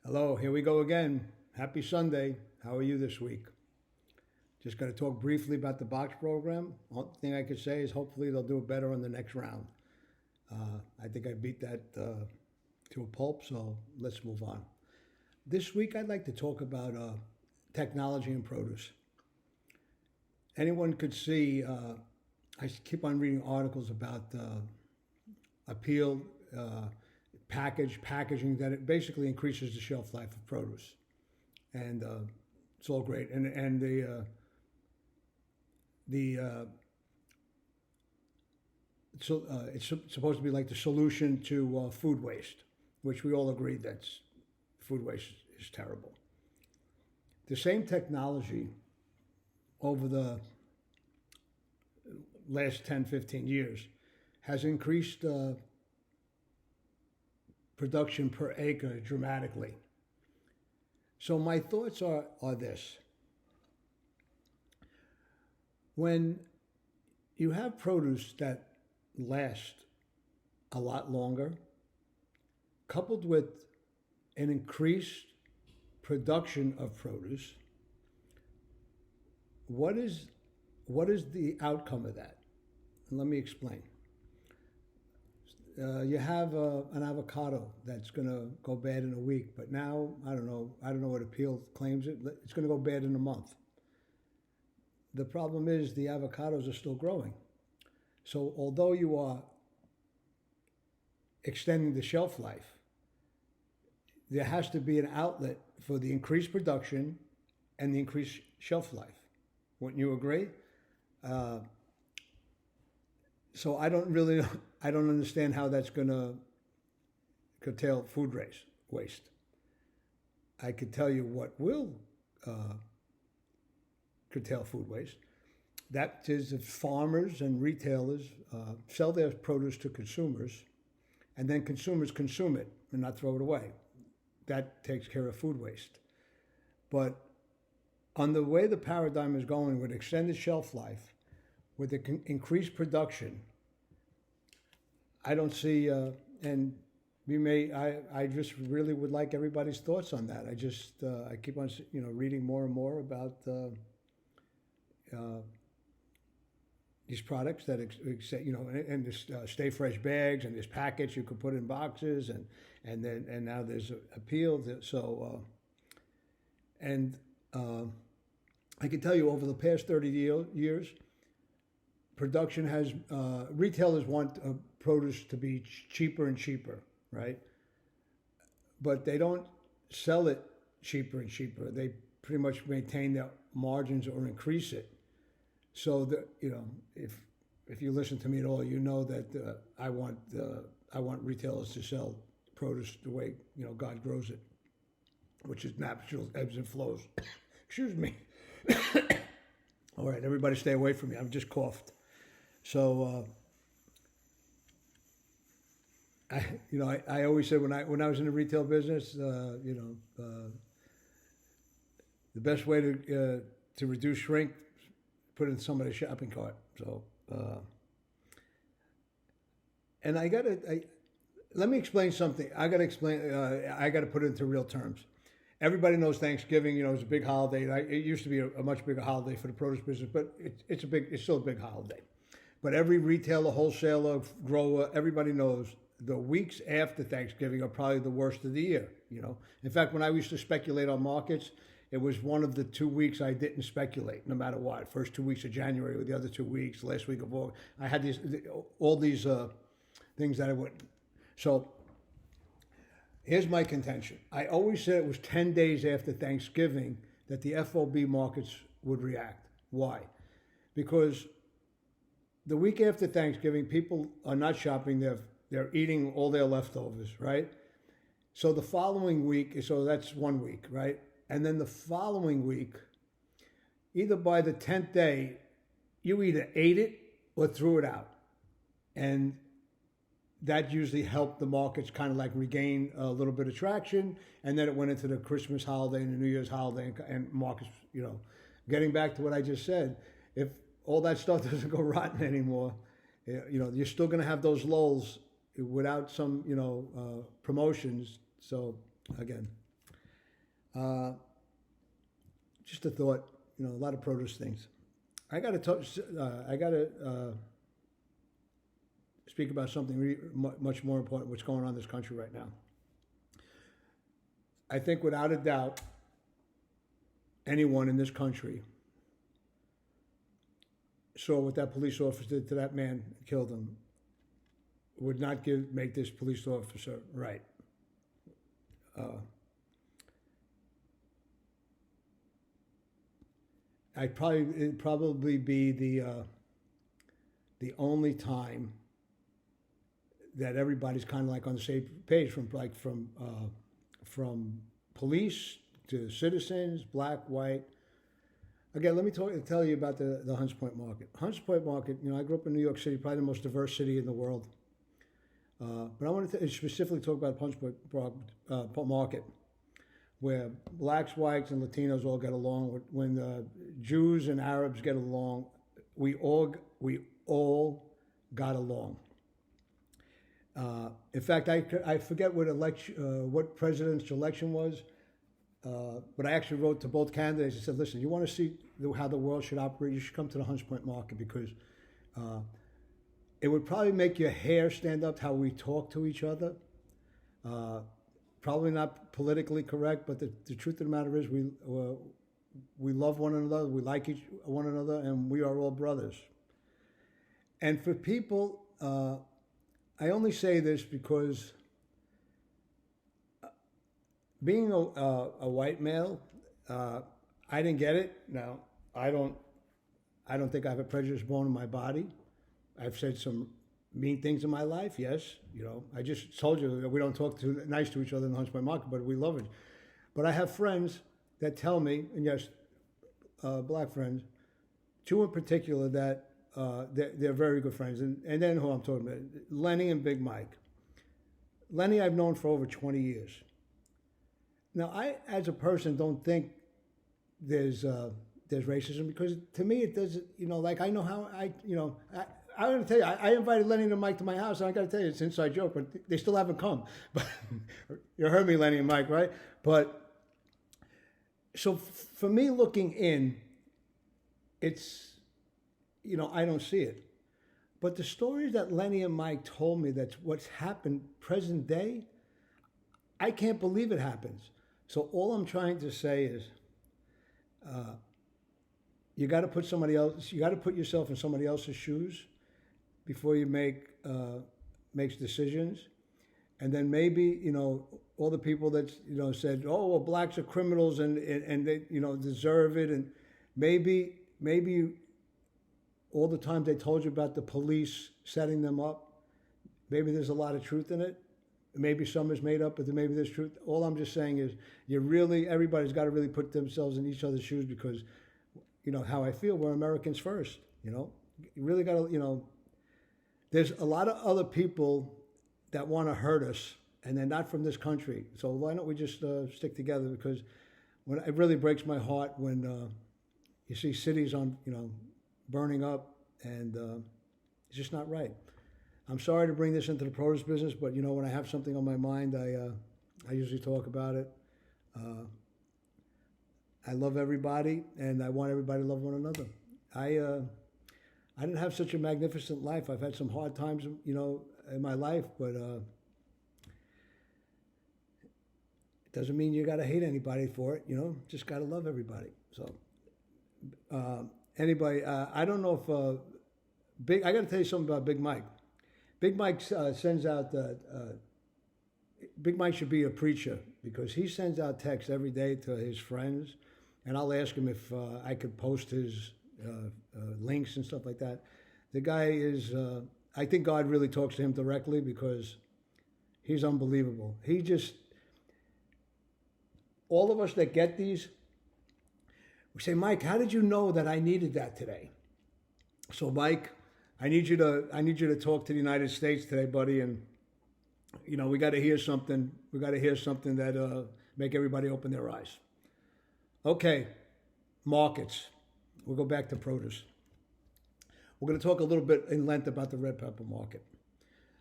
Hello, here we go again. Happy Sunday. How are you this week? Just going to talk briefly about the box program. Only thing I could say is hopefully they'll do it better on the next round. I think I beat that to a pulp, so let's move on. This week I'd like to talk about technology and produce. Anyone could see, I keep on reading articles about appeal, packaging that it basically increases the shelf life of produce, and it's all great. And the so it's supposed to be like the solution to food waste, which we all agree that food waste is terrible. The same technology over the last 10, 15 years has increased production per acre dramatically. So my thoughts are this. When you have produce that last a lot longer, coupled with an increased production of produce, what is the outcome of that? And let me explain. You have an avocado that's going to go bad in a week, but now I don't know what Appeal claims it. It's going to go bad in a month. The problem is the avocados are still growing. So although you are extending the shelf life, there has to be an outlet for the increased production and the increased shelf life. Wouldn't you agree? So I don't understand how that's going to curtail food waste. I could tell you what will curtail food waste. That is if farmers and retailers sell their produce to consumers, and then consumers consume it and not throw it away. That takes care of food waste. But on the way the paradigm is going with extended shelf life, with the increased production, I don't see, and I just really would like everybody's thoughts on that. I keep on, reading more and more about these products that, and this Stay Fresh bags and this packets you could put in boxes, and now there's Appeal. So, I can tell you over the past 30 years, production has, retailers want produce to be cheaper and cheaper, right? But they don't sell it cheaper and cheaper. They pretty much maintain their margins or increase it. So if you listen to me at all, you know that I want retailers to sell produce the way God grows it, which is natural ebbs and flows. Excuse me. All right, everybody, stay away from me. I've just coughed. So I always said when I was in the retail business, the best way to reduce shrink, put it in somebody's shopping cart. So, and let me explain something. I got to put it into real terms. Everybody knows Thanksgiving, is a big holiday. It used to be a much bigger holiday for the produce business, but it's still a big holiday. But every retailer, wholesaler, grower, everybody knows the weeks after Thanksgiving are probably the worst of the year. In fact, when I used to speculate on markets, it was one of the 2 weeks I didn't speculate, no matter what. First 2 weeks of January or the other 2 weeks, last week of August. I had all these things that I wouldn't. So here's my contention. I always said it was 10 days after Thanksgiving that the FOB markets would react. Why? Because the week after Thanksgiving, people are not shopping. They're eating all their leftovers, right? So the following week, so that's 1 week, right? And then the following week, either by the 10th day, you either ate it or threw it out. And that usually helped the markets kind of like regain a little bit of traction. And then it went into the Christmas holiday and the New Year's holiday, and markets, getting back to what I just said, if all that stuff doesn't go rotten anymore, you're still going to have those lulls without some, promotions. So again, Uh, just a thought, a lot of produce things. I got to talk. I got to speak about something really much more important. What's going on in this country right now? I think, without a doubt, anyone in this country saw what that police officer did to that man and killed him would not make this police officer right. It'd probably be the only time that everybody's kind of like on the same page, from police to citizens, black, white. Again, let me tell you about the Hunts Point Market. Hunts Point Market, I grew up in New York City, probably the most diverse city in the world. But I want to specifically talk about Hunts Point Market, where blacks, whites, and Latinos all get along. When Jews and Arabs get along, we all got along. In fact, I forget what president's election was, but I actually wrote to both candidates and said, listen, you want to see how the world should operate, you should come to the Hunts Point Market, because it would probably make your hair stand up how we talk to each other. Probably not politically correct, but the truth of the matter is we love one another, we like one another, and we are all brothers. And for people, I only say this because being a white male, I didn't get it. Now, I don't think I have a prejudice bone in my body. I've said some mean things in my life, yes. I just told you that we don't talk too nice to each other in the Hunts Point Market, but we love it. But I have friends that tell me, and yes, black friends, two in particular, that they're very good friends. And then who I'm talking about, Lenny and Big Mike. Lenny I've known for over 20 years. Now, I, as a person, don't think there's racism, because to me it doesn't, like I know how I'm going to tell you, I invited Lenny and Mike to my house, and I got to tell you, it's an inside joke, but they still haven't come. But you heard me, Lenny and Mike, right? But so for me, looking in, it's, I don't see it. But the stories that Lenny and Mike told me, that's what's happened present day, I can't believe it happens. So all I'm trying to say is, you got to put yourself in somebody else's shoes before you makes decisions. And then maybe, all the people that, said, oh, well, blacks are criminals and they, deserve it. And maybe all the times they told you about the police setting them up, maybe there's a lot of truth in it. Maybe some is made up, but maybe there's truth. All I'm just saying is everybody's got to really put themselves in each other's shoes, because, how I feel, we're Americans first, You really got to, there's a lot of other people that want to hurt us, and they're not from this country. So why don't we just stick together? Because it really breaks my heart when you see cities burning up, and it's just not right. I'm sorry to bring this into the produce business, but when I have something on my mind, I usually talk about it. I love everybody, and I want everybody to love one another. I didn't have such a magnificent life. I've had some hard times, in my life, but it doesn't mean you got to hate anybody for it. Just got to love everybody. So, anybody, I don't know if I got to tell you something about Big Mike. Big Mike sends out Big Mike should be a preacher, because he sends out texts every day to his friends, and I'll ask him if I could post his links and stuff like that. The guy is, I think God really talks to him directly, because he's unbelievable. All of us that get these, we say, Mike, how did you know that I needed that today? So Mike, I need you to talk to the United States today, buddy, and we got to hear something. We got to hear something that make everybody open their eyes. Okay, markets. We'll go back to produce. We're going to talk a little bit in length about the red pepper market.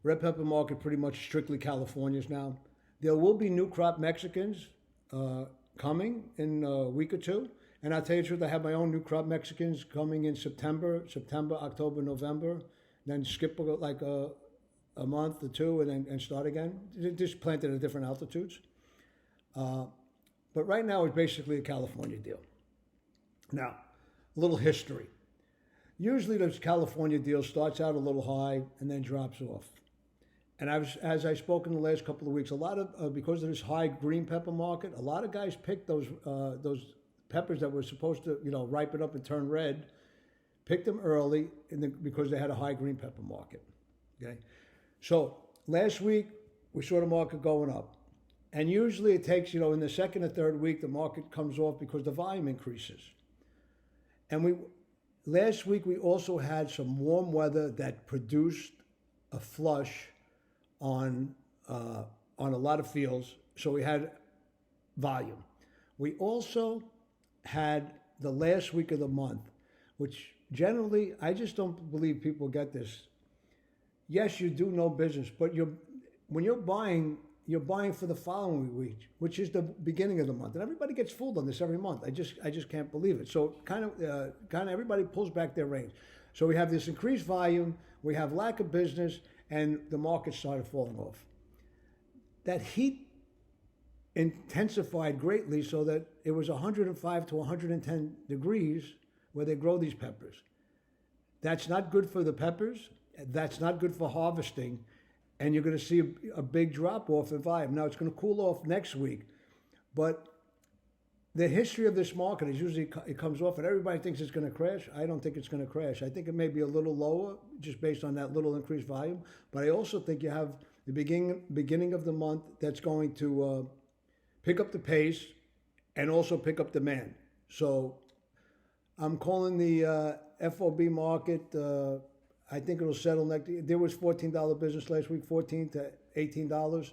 Red pepper market, pretty much strictly California's now. There will be new crop Mexicans coming in a week or two. And I'll tell you the truth, I have my own new crop Mexicans coming in September, October, November, then skip like a month or two and start again. Just planted at different altitudes. But right now it's basically a California deal. Now, a little history. Usually this California deal starts out a little high and then drops off. And as I spoke in the last couple of weeks, a lot of because of this high green pepper market, a lot of guys picked those peppers that were supposed to ripen up and turn red, picked them early because they had a high green pepper market. Okay, so last week we saw the market going up, and usually it takes in the second or third week the market comes off because the volume increases. And last week we also had some warm weather that produced a flush on a lot of fields, so we had volume. We also had the last week of the month, which generally I just don't believe people get this. Yes, you do know business, but when you're buying for the following week, which is the beginning of the month, and everybody gets fooled on this every month. I just can't believe it. So kind of everybody pulls back their reins. So we have this increased volume, we have lack of business, and the market started falling off. That heat intensified greatly so that it was 105 to 110 degrees where they grow these peppers. That's not good for the peppers. That's not good for harvesting. And you're going to see a big drop off in volume. Now it's going to cool off next week. But the history of this market is usually it comes off and everybody thinks it's going to crash. I don't think it's going to crash. I think it may be a little lower just based on that little increased volume. But I also think you have the beginning of the month that's going to pick up the pace and also pick up demand. So I'm calling the FOB market. I think it'll settle next. There was $14 business last week, $14 to $18.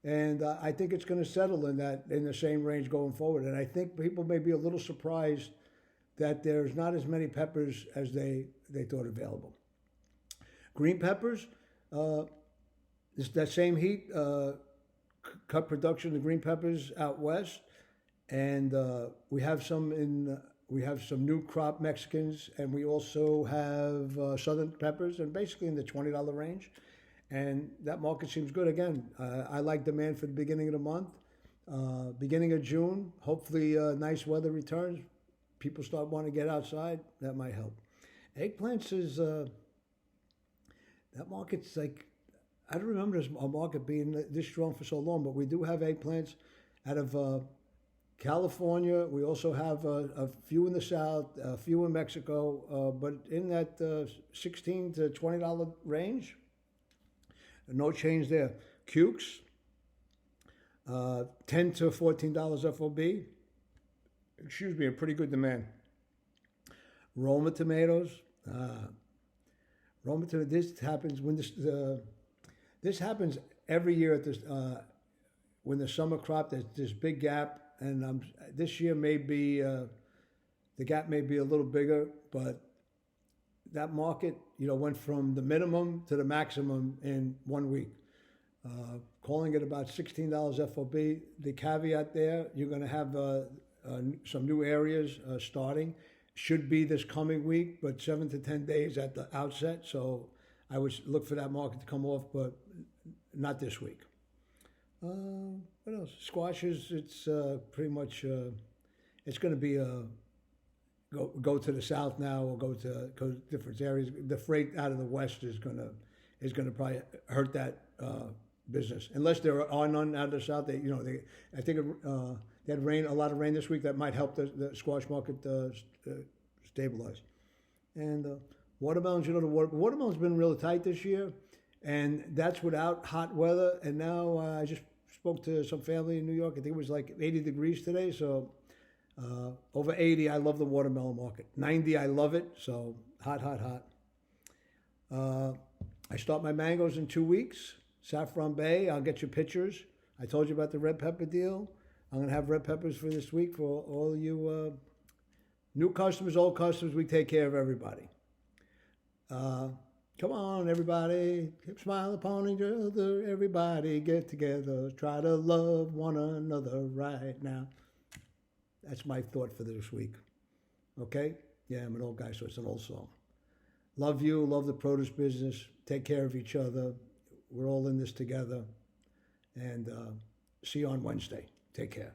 And I think it's going to settle in the same range going forward. And I think people may be a little surprised that there's not as many peppers as they thought available. Green peppers, that same heat cut production of green peppers out west, and we have some new crop Mexicans, and we also have southern peppers, and basically in the $20 range. And that market seems good. Again, I like demand for the beginning of the month. Beginning of June, hopefully nice weather returns. People start wanting to get outside. That might help. Eggplants is, that market's like, I don't remember a market being this strong for so long, but we do have eggplants out of California. We also have a few in the South, a few in Mexico, but in that $16 to $20 range. No change there. Cukes, $10 to $14 FOB. Excuse me, a pretty good demand. Roma tomatoes. Roma tomatoes. This happens when this happens every year at this when the summer crop. There's this big gap, and this year may be the gap may be a little bigger, but that market, went from the minimum to the maximum in 1 week. Calling it about $16 FOB. The caveat there, you're going to have some new areas starting. Should be this coming week, but 7 to 10 days at the outset. So I would look for that market to come off, but not this week. What else? Squashes, it's pretty much, it's going to be go to the south now or go to different areas. The freight out of the west is going to probably hurt that business unless there are none out of the south. I think they had a lot of rain this week that might help the squash market stabilize. And watermelons, the watermelon's been really tight this year, and that's without hot weather. And now I just spoke to some family in New York. I think it was like 80 degrees today, so. Over 80, I love the watermelon market. 90, I love it. So hot. I start my mangoes in 2 weeks. Saffron Bay, I'll get you pictures. I told you about the red pepper deal. I'm going to have red peppers for this week for all you new customers, old customers. We take care of everybody. Come on, everybody. Smile upon each other. Everybody get together. Try to love one another right now. That's my thought for this week. Okay? Yeah, I'm an old guy, so it's an old song. Love you, love the produce business. Take care of each other. We're all in this together. And see you on Wednesday. Take care.